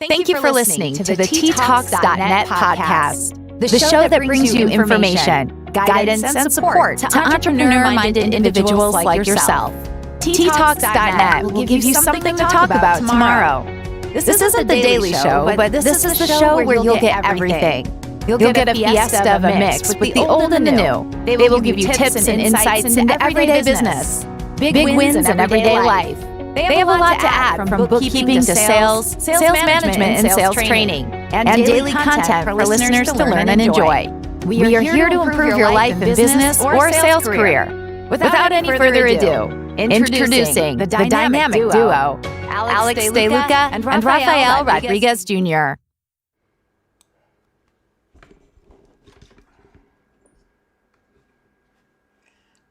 Thank you for listening to the TTalks.net podcast, the show that brings you information, guidance, and support to entrepreneur-minded individuals like yourself. TTalks.net will give you something to talk about tomorrow. This isn't the daily show, but this is the show where you'll get everything. You'll get a fiesta of a mix with the old and the new. They will give you tips and insights into everyday business, big wins in everyday life. They have a lot to add, from bookkeeping to sales management and sales training, and daily content for listeners to learn and enjoy. We are here to improve your life in business or sales career. Without any further ado, introducing the dynamic duo, Alex DeLuca and Rafael Rodriguez Jr.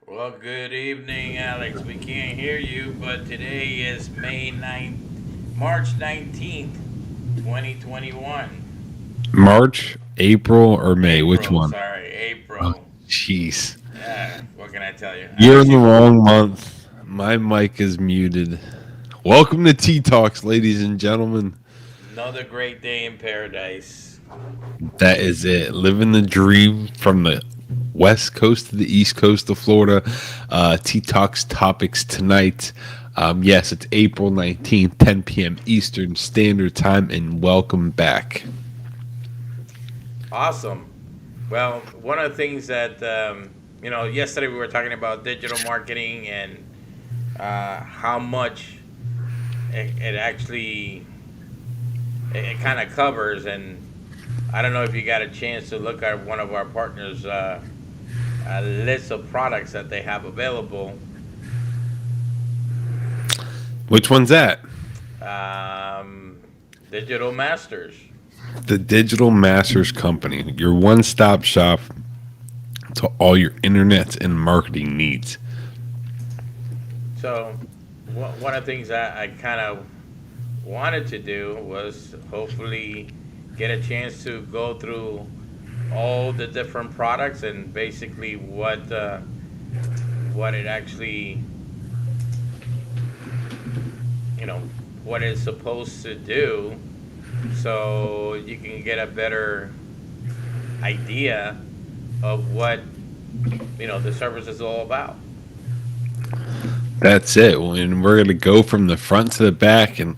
Well, good evening, Alex. We can't hear you, but today is March 19th, 2021. March, April, or May? Which one? Sorry, April. Oh, jeez. What can I tell you? You're in the wrong month. My mic is muted. Welcome to T-Talks, ladies and gentlemen. Another great day in paradise. That is it. Living the dream from the West Coast to the East Coast of Florida. T-Talks topics tonight. Yes, it's April 19th, 10 p.m. Eastern Standard Time, and welcome back. Awesome. Well, one of the things that, yesterday we were talking about digital marketing and how much it actually kind of covers. And I don't know if you got a chance to look at one of our partners' list of products that they have available. Which one's that? Digital Masters. The Digital Masters Company, your one-stop shop to all your internet and marketing needs. So, one of the things that I kind of wanted to do was hopefully get a chance to go through all the different products and basically what it actually, what it's supposed to do, so you can get a better idea of what the service is all about. That's it. And we're going to go from the front to the back and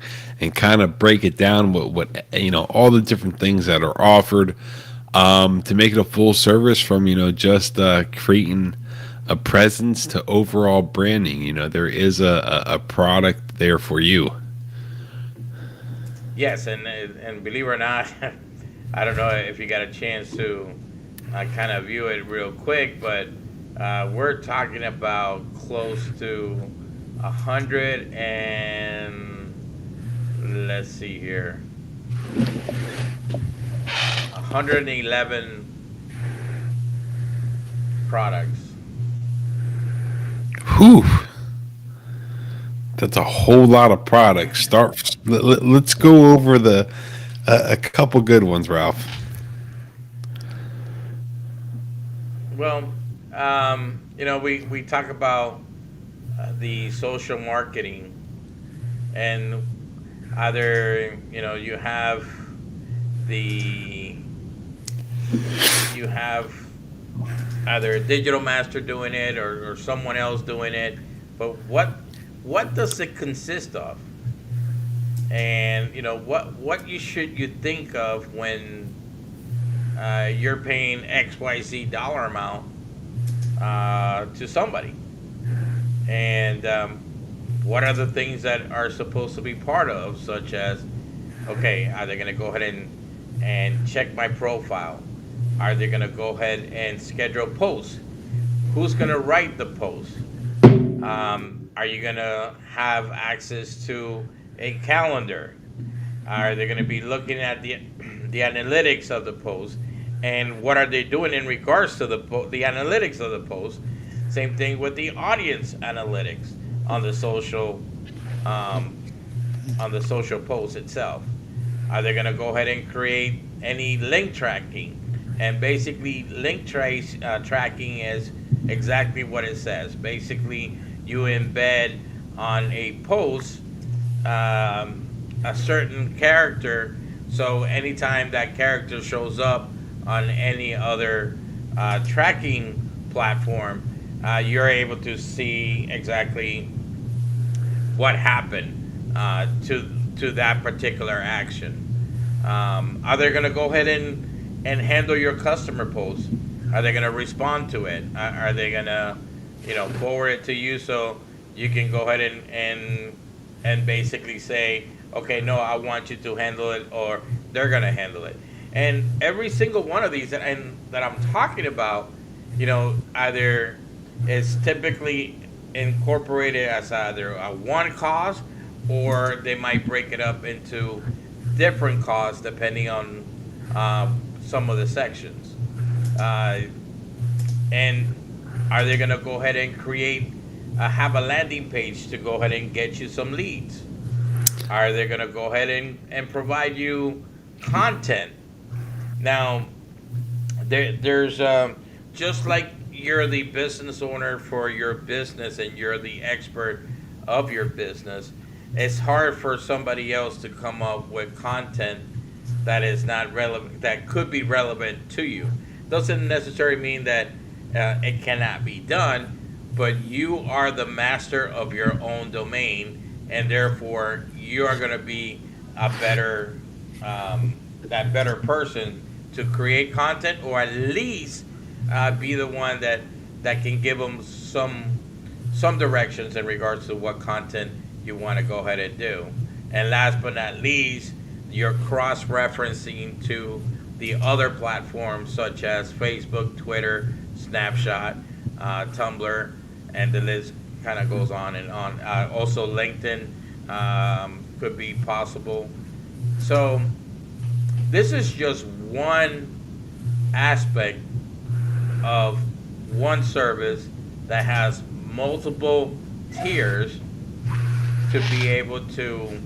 kind of break it down what all the different things that are offered to make it a full service, from just creating a presence to overall branding. There is a product there for you. Yes, and believe it or not, I don't know if you got a chance to kind of view it real quick, but we're talking about close to 100 and let's see here, 111 products. Whew. That's a whole lot of products. Let's go over a couple good ones, Ralph. Well, we talk about the social marketing, and either you have either a digital master doing it or someone else doing it, but what does it consist of? And what you think of when you're paying XYZ dollar amount to somebody, and what are the things that are supposed to be part of, such as, okay, are they going to go ahead and check my profile? Are they going to go ahead and schedule posts? Who's going to write the post? Are you going to have access to a calendar? Are they going to be looking at the analytics of the post? And what are they doing in regards to the analytics of the post? Same thing with the audience analytics on the social post itself. Are they going to go ahead and create any link tracking? And basically, link tracking is exactly what it says. Basically, you embed on a post a certain character So anytime that character shows up on any other tracking platform, you're able to see exactly what happened to that particular action. Are they going to go ahead and handle your customer post? Are they going to respond to it? Are they going to, forward it to you so you can go ahead and basically say, okay, no, I want you to handle it, or they're going to handle it. And every single one of these that I'm talking about, either is typically incorporated as either a one cost, or they might break it up into different costs depending on some of the sections. And are they going to go ahead and have a landing page to go ahead and get you some leads? Are they going to go ahead and provide you content? Now, there's just like you're the business owner for your business and you're the expert of your business, it's hard for somebody else to come up with content that is not relevant, that could be relevant to you. Doesn't necessarily mean that it cannot be done, but you are the master of your own domain, and therefore you are going to be a better that better person to create content, or at least be the one that can give them some directions in regards to what content you want to go ahead and do. And last but not least, you're cross-referencing to the other platforms such as Facebook, Twitter, Snapchat, Tumblr, and the list kind of goes on and on. Also, LinkedIn could be possible. So this is just one aspect of one service that has multiple tiers to be able to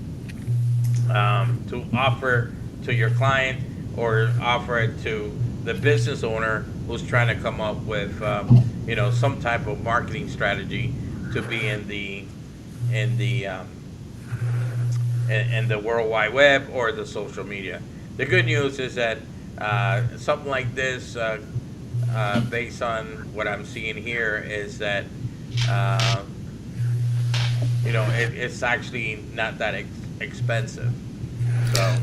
offer to your client, or offer it to the business owner who's trying to come up with some type of marketing strategy to be in the World Wide Web or the social media. The good news is that something like this, based on what I'm seeing here, is that it's actually not that expensive. So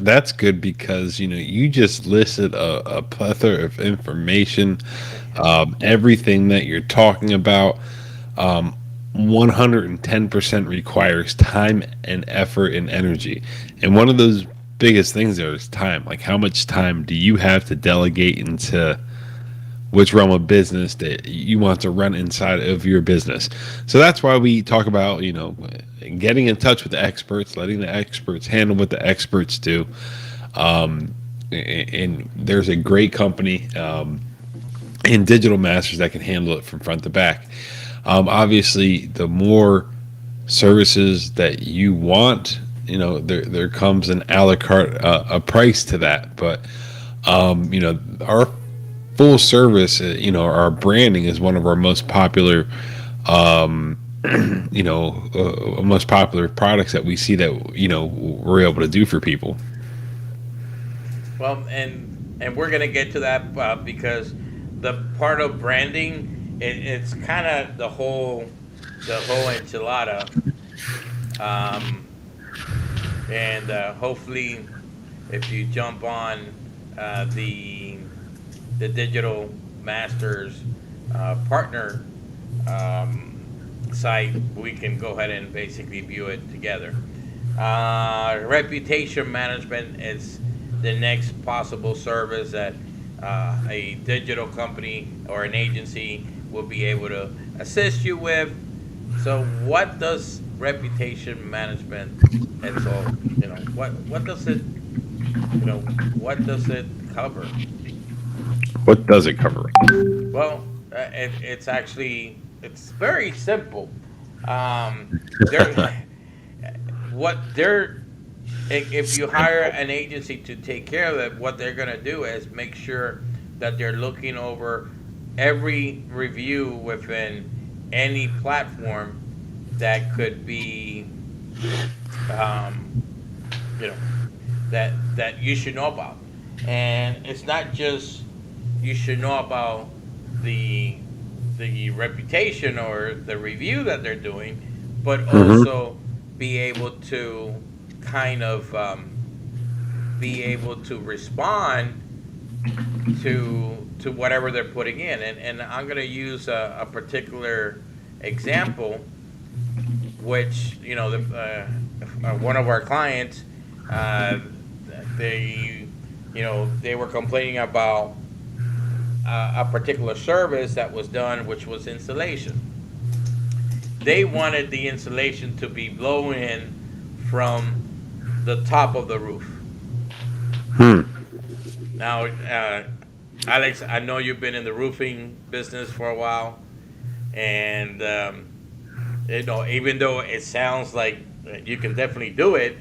that's good, because you just listed a plethora of information, everything that you're talking about. 110% requires time and effort and energy, and one of those biggest things there is time. Like, how much time do you have to delegate into which realm of business that you want to run inside of your business? So that's why we talk about, getting in touch with the experts, letting the experts handle what the experts do. And there's a great company in Digital Masters that can handle it from front to back. Obviously, the more services that you want, there comes an a la carte a price to that. But our full service, our branding is one of our most popular, most popular products that we see that we're able to do for people. Well, and we're gonna get to that because the part of branding, it's kind of the whole enchilada, and hopefully, if you jump on the Digital Masters partner site, we can go ahead and basically view it together. Reputation management is the next possible service that a digital company or an agency will be able to assist you with. So what does reputation management entail? What does it cover? What does it cover? Well, it's very simple. If you hire an agency to take care of it, what they're going to do is make sure that they're looking over every review within any platform that could be, that you should know about. And it's not just you should know about the reputation or the review that they're doing, but also be able to kind of be able to respond to whatever they're putting in. And I'm going to use a particular example, which one of our clients, they they were complaining about a particular service that was done, which was installation. They wanted the insulation to be blown in from the top of the roof. Now, Alex, I know you've been in the roofing business for a while, and even though it sounds like you can definitely do it,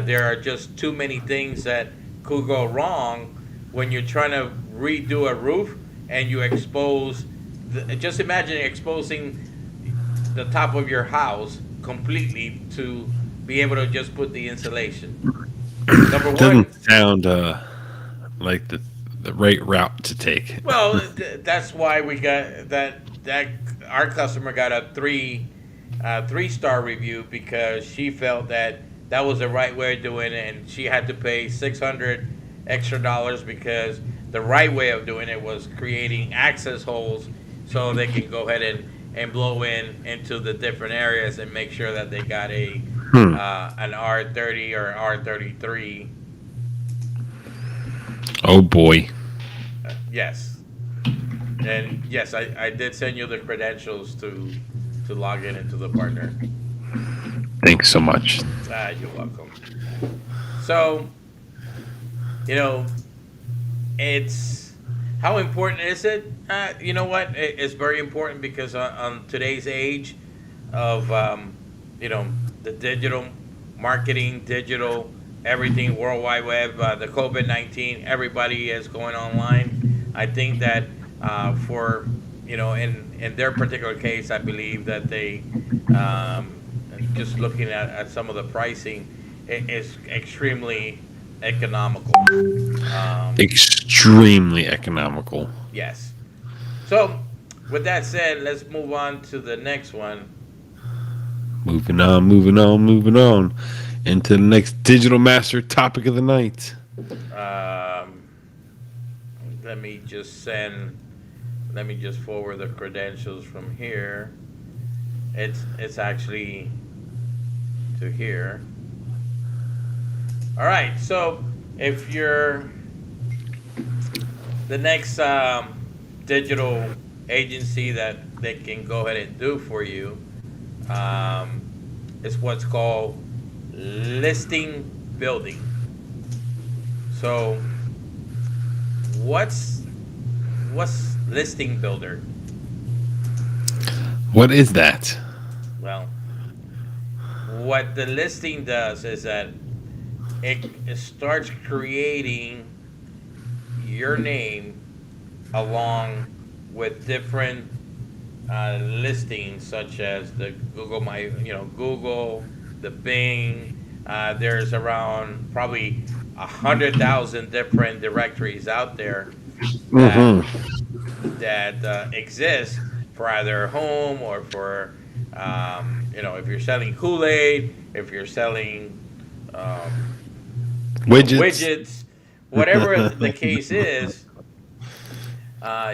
there are just too many things that could go wrong when you're trying to redo a roof and you expose. Just imagine exposing the top of your house completely to be able to just put the insulation. Number one, doesn't sound like the right route to take. Well, that's why we got that our customer got a 3-star review, because she felt that was the right way of doing it, and she had to pay $600 extra because the right way of doing it was creating access holes so they can go ahead and blow into the different areas and make sure that they got an R30 or R33. Oh boy. Yes. And yes, I did send you the credentials to log into the partner. Thanks so much. You're welcome. So, it's how important is it? You know what? It's very important, because on today's age of the digital marketing, digital everything, World Wide Web, the COVID-19, everybody is going online. I think that for in their particular case, I believe that they just looking at some of the pricing, it is extremely economical. Extremely economical. Yes. So, with that said, let's move on to the next one. Moving on into the next Digital Master topic of the night. Let me just forward the credentials from here. It's actually to here. All right. So if you're the next digital agency that they can go ahead and do for you, is what's called listing building. So what's listing builder? What is that? Well, what the listing does is that it starts creating your name along with different listings, such as the Google, the Bing. There's around probably 100,000 different directories out there that exist for either home or for if you're selling Kool-Aid, if you're selling widgets, whatever the case is,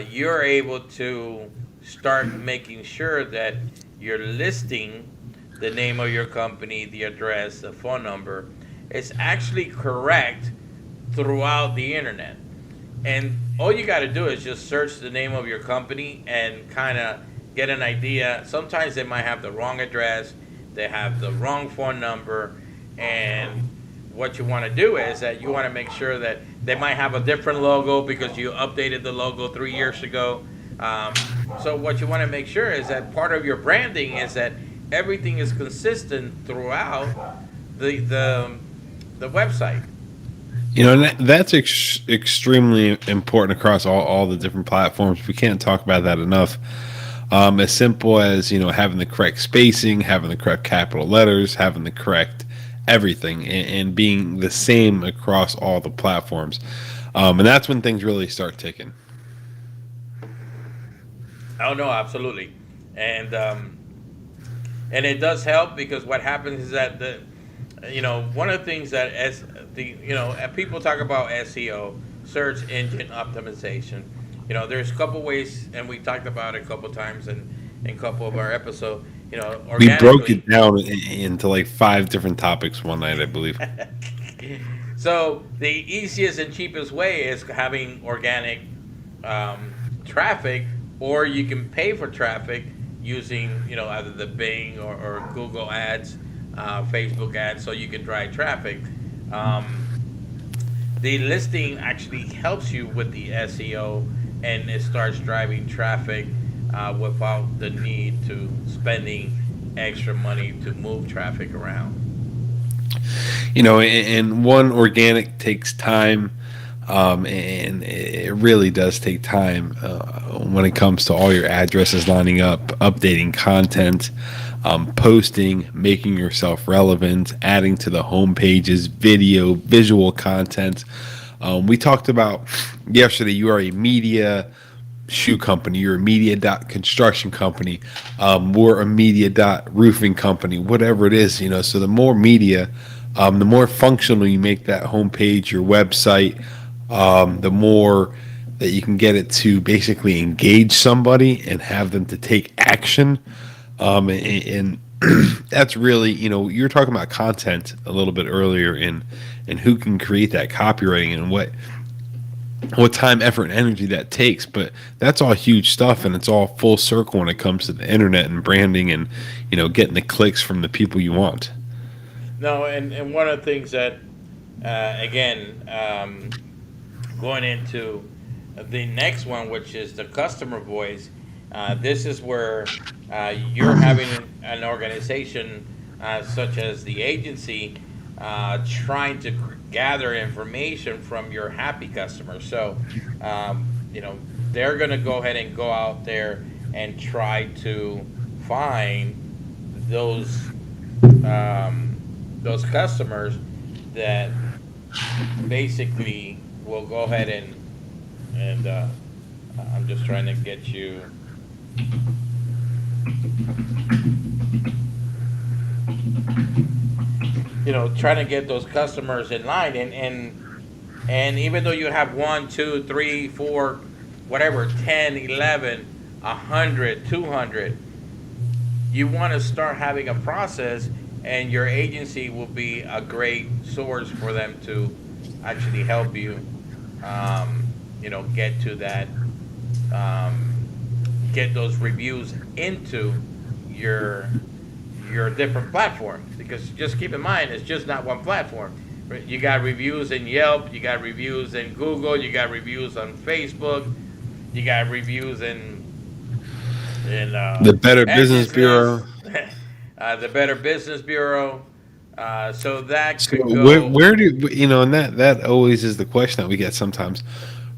you're able to start making sure that you're listing the name of your company, the address, the phone number, is actually correct throughout the internet. And all you got to do is just search the name of your company and kind of get an idea. Sometimes they might have the wrong address, they have the wrong phone number, and what you want to do is that you want to make sure that they might have a different logo because you updated the logo 3 years ago. So what you want to make sure is that part of your branding is that everything is consistent throughout the website. That's extremely important across all the different platforms. We can't talk about that enough. As simple as having the correct spacing, having the correct capital letters, having the correct everything and being the same across all the platforms. And that's when things really start ticking. Oh no, absolutely, and it does help because what happens is that one of the things that as the people talk about SEO, search engine optimization. There's a couple ways, and we talked about it a couple times in a couple of our episodes. We broke Organically. it down into like 5 different topics one night, I believe. So the easiest and cheapest way is having organic traffic, or you can pay for traffic using either the Bing or Google ads, Facebook ads, so you can drive traffic. Um, the listing actually helps you with the SEO, and it starts driving traffic without the need to spending extra money to move traffic around. And one, organic takes time, and it really does take time when it comes to all your addresses lining up, updating content, posting, making yourself relevant, adding to the home pages, video, visual content. We talked about yesterday, you are a media shoe company, you're a media dot construction company, we're a media dot roofing company, whatever it is. So the more media, the more functional you make that homepage, your website, the more that you can get it to basically engage somebody and have them to take action. And that's really, you were talking about content a little bit earlier, and who can create that copywriting and what time, effort, and energy that takes. But that's all huge stuff, and it's all full circle when it comes to the internet and branding and getting the clicks from the people you want. No, and one of the things that, again, going into the next one, which is the customer voice, this is where you're having an organization such as the agency trying to gather information from your happy customers. So, they're going to go ahead and go out there and try to find those customers that basically will go ahead and I'm just trying to get you. Trying to get those customers in line, and even though you have 1, 2, 3, 4, whatever, 10, 11, 100, 200, you want to start having a process, and your agency will be a great source for them to actually help you, get to that, get those reviews into your different platforms. Because just keep in mind, it's just not one platform. Right? You got reviews in Yelp, you got reviews in Google, you got reviews on Facebook, you got reviews in The Better Business Bureau. The Better Business Bureau. So that So could go. where do and that always is the question that we get sometimes.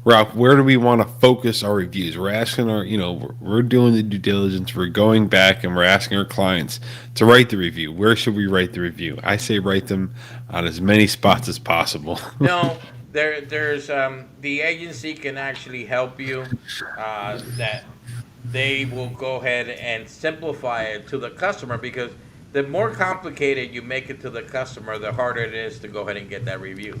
Ralph, where do we want to focus our reviews? We're asking we're doing the due diligence. We're going back and we're asking our clients to write the review. Where should we write the review? I say write them on as many spots as possible. No, there's the agency can actually help you. That they will go ahead and simplify it to the customer, because the more complicated you make it to the customer, the harder it is to go ahead and get that review.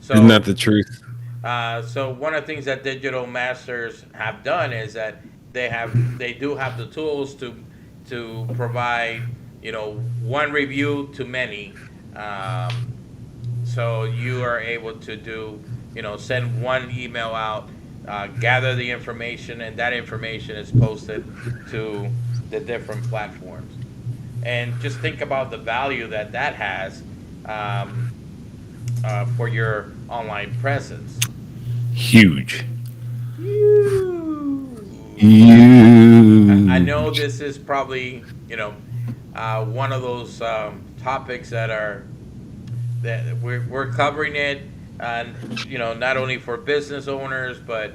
Isn't So that the truth? So one of the things that Digital Masters have done is that they do have the tools to provide one review to many. So you are able to do send one email out, gather the information, and that information is posted to the different platforms. And just think about the value that has for your online presence. Huge. I know this is probably one of those topics that we're covering it, and not only for business owners, but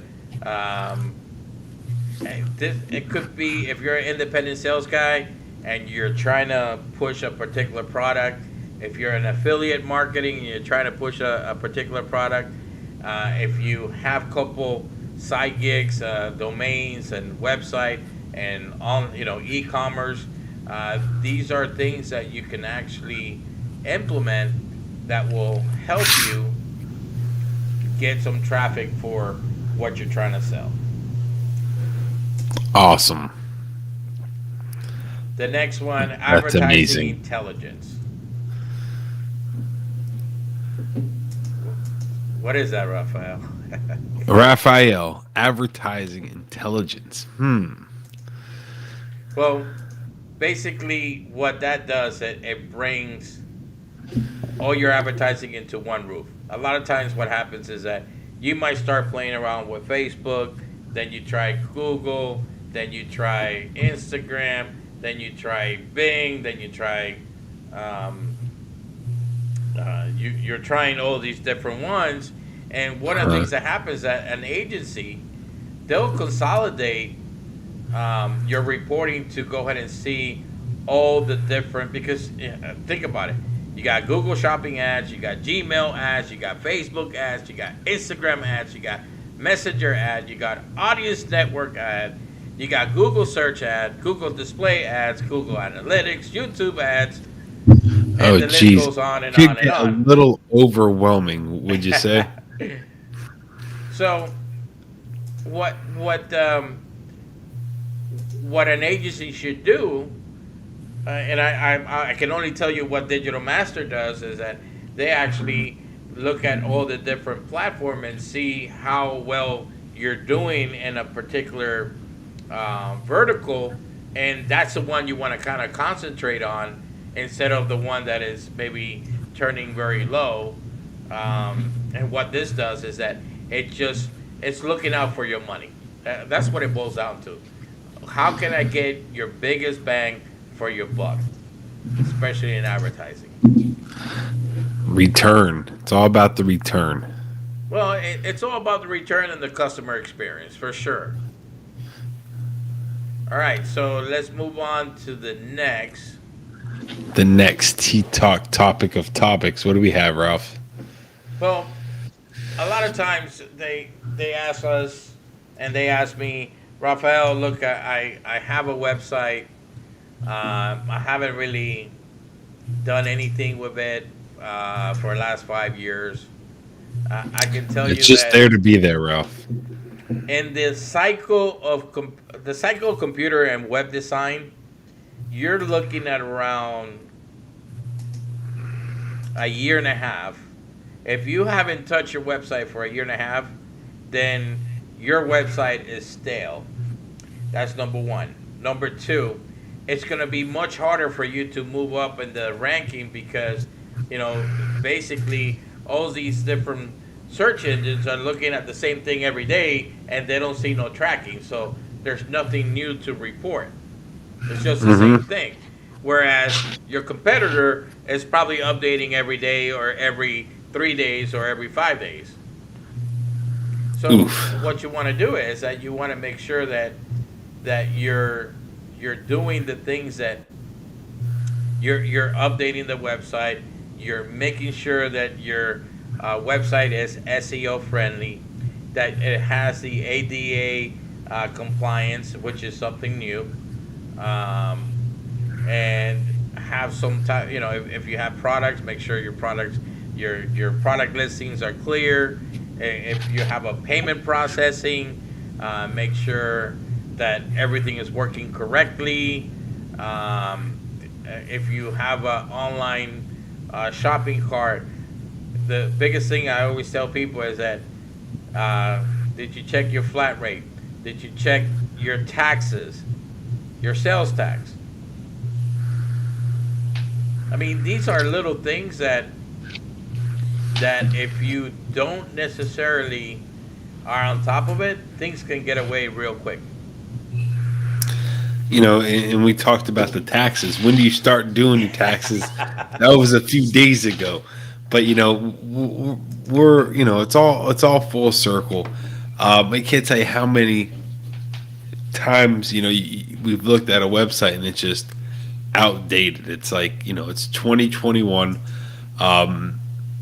it could be if you're an independent sales guy and you're trying to push a particular product, If you're an affiliate marketing and you're trying to push a particular product, if you have couple side gigs, domains, and website, and on e-commerce, these are things that you can actually implement that will help you get some traffic for what you're trying to sell. Awesome. The next one, That's advertising amazing. intelligence. What is that, Raphael? Raphael, advertising intelligence. Well, basically, what that does, it brings all your advertising into one roof. A lot of times, what happens is that you might start playing around with Facebook, then you try Google, then you try Instagram, then you try Bing, then you try. You're trying all these different ones, and one of the things that happens at an agency, they'll consolidate your reporting to go ahead and see all the different, because think about it. You got Google Shopping ads, you got Gmail ads, you got Facebook ads, you got Instagram ads, you got Messenger ad, you got Audience Network ad, you got Google Search ad, Google Display ads, Google Analytics, YouTube ads, and Oh, the list geez. goes on and Could on and get a on. little overwhelming, would you say? So, what an agency should do, and I can only tell you what Digital Master does, is that they actually look at all the different platforms and see how well you're doing in a particular vertical, and that's the one you want to kind of concentrate on instead of the one that is maybe turning very low. And what this does is that it's looking out for your money. That's what it boils down to. How can I get your biggest bang for your buck, especially in advertising? Return. It's all about the return. Well, it's all about the return and the customer experience, for sure. All right, so let's move on to the next. The next T-Talk topic of topics. What do we have, Ralph? Well, a lot of times they ask us, and they ask me, Rafael, look, I have a website. I haven't really done anything with it for the last 5 years. I can tell you It's just that there to be there, Ralph. in the cycle of computer and web design, you're looking at around a year and a half. If you haven't touched your website for a year and a half, then your website is stale. That's number one. Number two, it's going to be much harder for you to move up in the ranking because, basically all these different search engines are looking at the same thing every day and they don't see no tracking. So there's nothing new to report. It's just the same thing. Whereas your competitor is probably updating every day or every 3 days or every 5 days. So what you want to do is that you want to make sure that you're doing the things that you're updating the website, you're making sure that your website is SEO friendly, that it has the ADA compliance, which is something new, and have some time. If you have products, make sure your products, your product listings are clear. If you have a payment processing, make sure that everything is working correctly. If you have an online shopping cart, the biggest thing I always tell people is that did you check your flat rate? Did you check your taxes, your sales tax? I mean, these are little things that if you don't necessarily are on top of it, things can get away real quick. And we talked about the taxes. When do you start doing your taxes? That was a few days ago. But we're it's all full circle. I can't tell you how many times we've looked at a website and it's just outdated. It's like, it's 2021.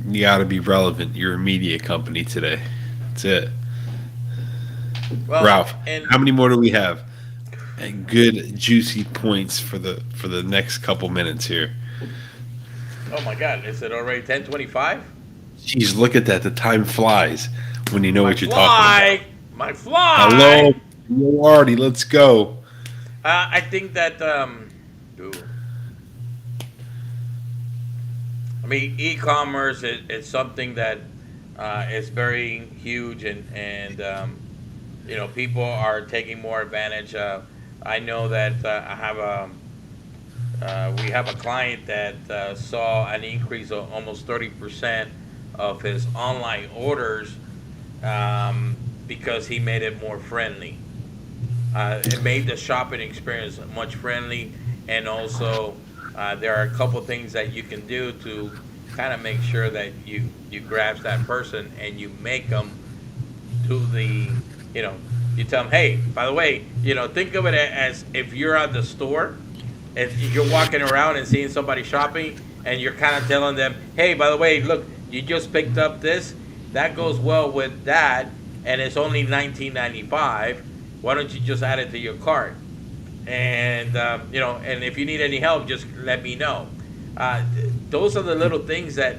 You got to be relevant. You're a media company today. That's it. Well, Ralph, and how many more do we have? And good juicy points for the next couple minutes here. oh my God, is it already 10:25? Jeez, look at that. The time flies when you know what you're talking about. My fly. Hello, Artie. Let's go. I think that e-commerce is something that is very huge, and people are taking more advantage. I know that we have a client that saw an increase of almost 30% of his online orders because he made it more friendly. It made the shopping experience much friendly, and also there are a couple things that you can do to kind of make sure that you grab that person and you make them do the, you tell them, hey, by the way, think of it as if you're at the store, if you're walking around and seeing somebody shopping, and you're kind of telling them, hey, by the way, look, you just picked up this, that goes well with that, and it's only $19.95. Why don't you just add it to your cart? And and if you need any help, just let me know. Those are the little things that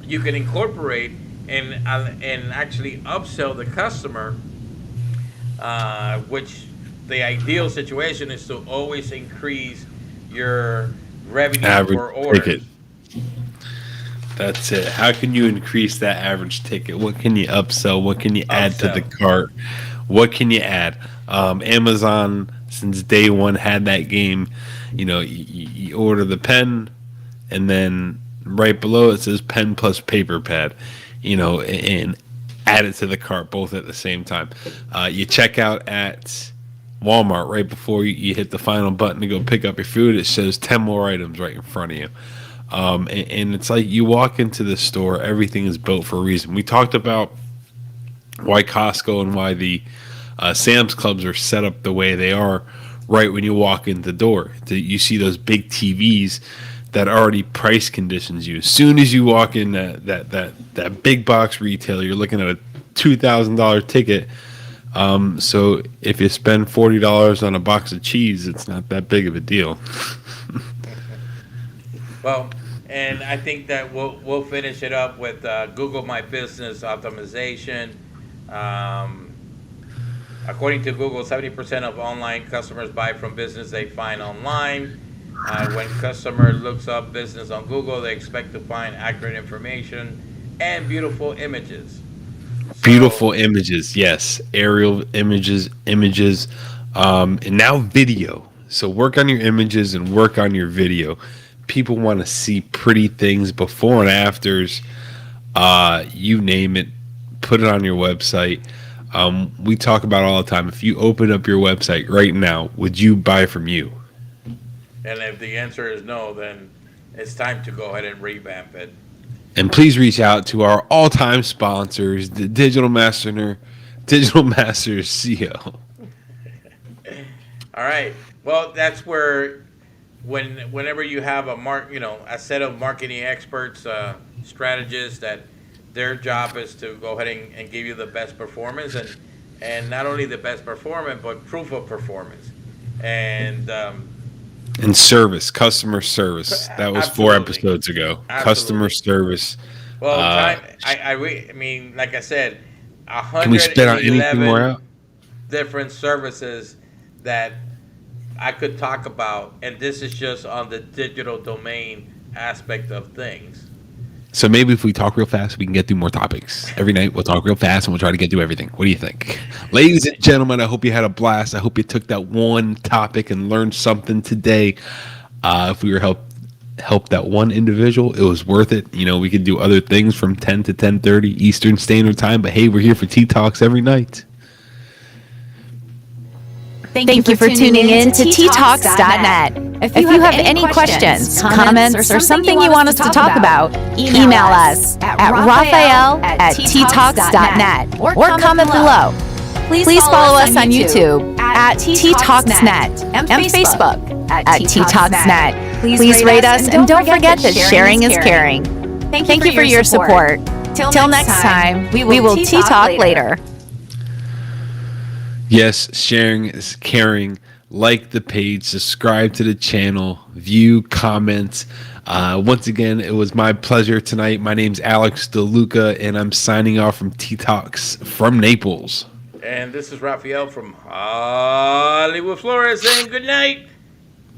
you can incorporate and actually upsell the customer. Which the ideal situation is to always increase your revenue Average per order. ticket. That's it. How can you increase that average ticket? What can you upsell? What can you add to the cart? What can you add? Amazon, since day one, had that game. You order the pen, and then right below it says pen plus paper pad, and add it to the cart both at the same time. You check out at Walmart right before you hit the final button to go pick up your food. It shows 10 more items right in front of you. And it's like you walk into the store, everything is built for a reason. We talked about why Costco and why the Sam's Clubs are set up the way they are right when you walk in the door. You see those big TVs that already price conditions you. As soon as you walk in that big box retailer, you're looking at a $2,000 ticket. So if you spend $40 on a box of cheese, it's not that big of a deal. Well, and I think that we'll finish it up with Google My Business optimization. According to Google, 70% of online customers buy from business they find online. When customer looks up business on Google, they expect to find accurate information and beautiful images. Beautiful images, yes. Aerial images, and now video. So work on your images and work on your video. People want to see pretty things, before and afters. You name it. Put it on your website. We talk about all the time. If you open up your website right now, would you buy from you? And if the answer is no, then it's time to go ahead and revamp it. And please reach out to our all-time sponsors, the Digital Masters CO. All right. Well, that's where whenever you have a set of marketing experts, strategists, that their job is to go ahead and give you the best performance, and not only the best performance, but proof of performance. And service, customer service. That was Absolutely. 4 episodes ago. Absolutely. Customer service. Like I said, Can we spit out anything more 111 out? different services that I could talk about, and this is just on the digital domain aspect of things. So maybe if we talk real fast, we can get through more topics. Every night we'll talk real fast and we'll try to get through everything. What do you think? Ladies and gentlemen, I hope you had a blast. I hope you took that one topic and learned something today. If we were help that one individual, it was worth it. We could do other things from 10 to 10:30 Eastern Standard Time, but hey, we're here for Tea Talks every night. Thank you for tuning in to ttalks.net. If you have any questions, comments, or something you want us to talk about, email us at raphael@ttalks.net or comment below. Please follow us on YouTube at ttalksnet and Facebook at Tea Talks Net. Please rate us and don't forget that sharing is caring. Thank you for your support. Till next time, we will Tea Talk later. Yes, sharing is caring. Like the page, subscribe to the channel, view, comment. Once again, it was my pleasure tonight. My name's Alex DeLuca, and I'm signing off from Tea Talks from Naples. And this is Raphael from Hollywood, Florida, saying good night.